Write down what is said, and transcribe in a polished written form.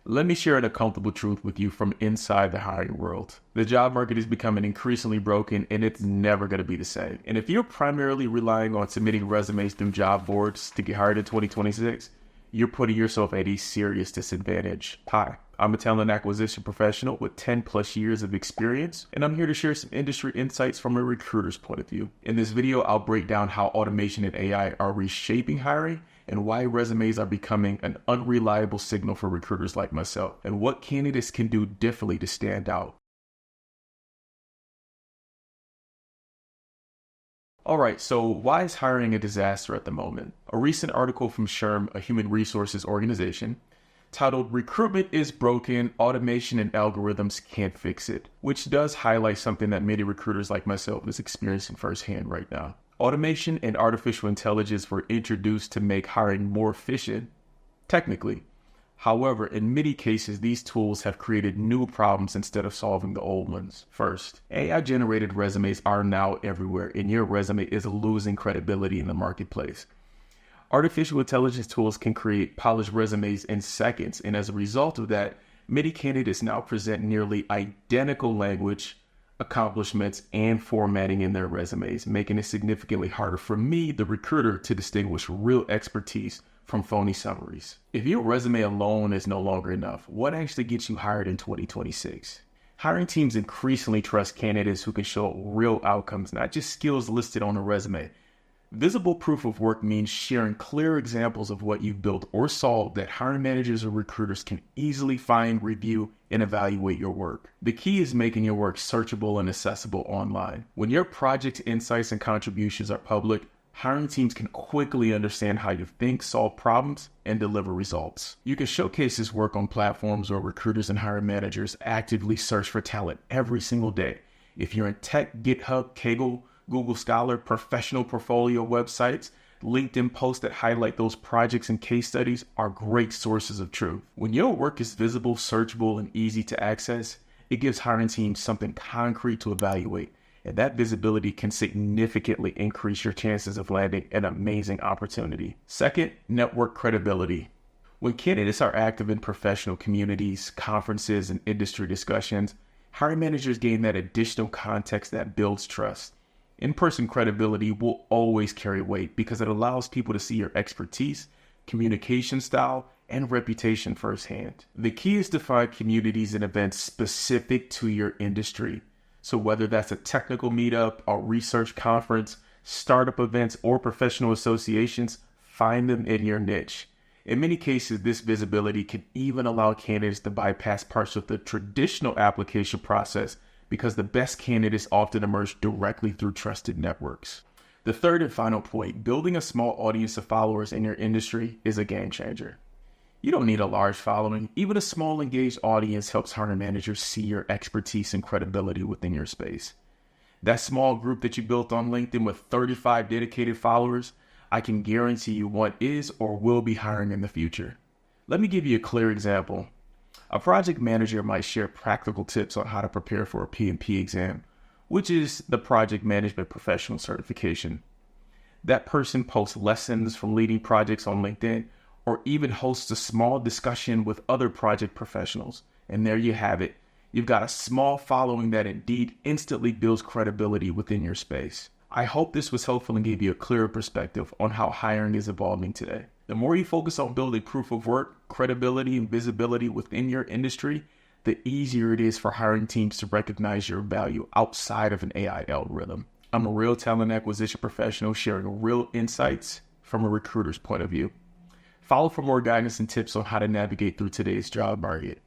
Let me share an uncomfortable truth with you from inside the hiring world. The job market is becoming increasingly broken and it's never going to be the same. And if you're primarily relying on submitting resumes through job boards to get hired in 2026, you're putting yourself at a serious disadvantage. Hi, I'm a talent acquisition professional with 10 plus years of experience, and I'm here to share some industry insights from a recruiter's point of view. In this video, I'll break down how automation and AI are reshaping hiring and why resumes are becoming an unreliable signal for recruiters like myself, and what candidates can do differently to stand out. All right, so why is hiring a disaster at the moment? A recent article from SHRM, a human resources organization, titled "Recruitment is Broken, Automation and Algorithms Can't Fix It," which does highlight something that many recruiters like myself is experiencing firsthand right now. Automation and artificial intelligence were introduced to make hiring more efficient, technically. However, in many cases, these tools have created new problems instead of solving the old ones. First, AI-generated resumes are now everywhere, and your resume is losing credibility in the marketplace. Artificial intelligence tools can create polished resumes in seconds, and as a result of that, many candidates now present nearly identical language, accomplishments, and formatting in their resumes, making it significantly harder for me, the recruiter, to distinguish real expertise from phony summaries. If your resume alone is no longer enough, what actually gets you hired in 2026? Hiring teams increasingly trust candidates who can show real outcomes, not just skills listed on a resume. Visible proof of work means sharing clear examples of what you've built or solved that hiring managers or recruiters can easily find, review, and evaluate your work. The key is making your work searchable and accessible online. When your project insights and contributions are public, hiring teams can quickly understand how you think, solve problems, and deliver results. You can showcase this work on platforms where recruiters and hiring managers actively search for talent every single day. If you're in tech, GitHub, Kaggle, Google Scholar, professional portfolio websites, LinkedIn posts that highlight those projects and case studies are great sources of truth. When your work is visible, searchable, and easy to access, it gives hiring teams something concrete to evaluate, and that visibility can significantly increase your chances of landing an amazing opportunity. Second, network credibility. When candidates are active in professional communities, conferences, and industry discussions, hiring managers gain that additional context that builds trust. In-person credibility will always carry weight because it allows people to see your expertise, communication style, and reputation firsthand. The key is to find communities and events specific to your industry. So whether that's a technical meetup, a research conference, startup events, or professional associations, find them in your niche. In many cases, this visibility can even allow candidates to bypass parts of the traditional application process because the best candidates often emerge directly through trusted networks. The third and final point, building a small audience of followers in your industry is a game changer. You don't need a large following. Even a small engaged audience helps hiring managers see your expertise and credibility within your space. That small group that you built on LinkedIn with 35 dedicated followers, I can guarantee you one is or will be hiring in the future. Let me give you a clear example. A project manager might share practical tips on how to prepare for a PMP exam, which is the Project Management Professional Certification. That person posts lessons from leading projects on LinkedIn or even hosts a small discussion with other project professionals. And there you have it. You've got a small following that indeed instantly builds credibility within your space. I hope this was helpful and gave you a clearer perspective on how hiring is evolving today. The more you focus on building proof of work, credibility, and visibility within your industry, the easier it is for hiring teams to recognize your value outside of an AI algorithm. I'm a real talent acquisition professional sharing real insights from a recruiter's point of view. Follow for more guidance and tips on how to navigate through today's job market.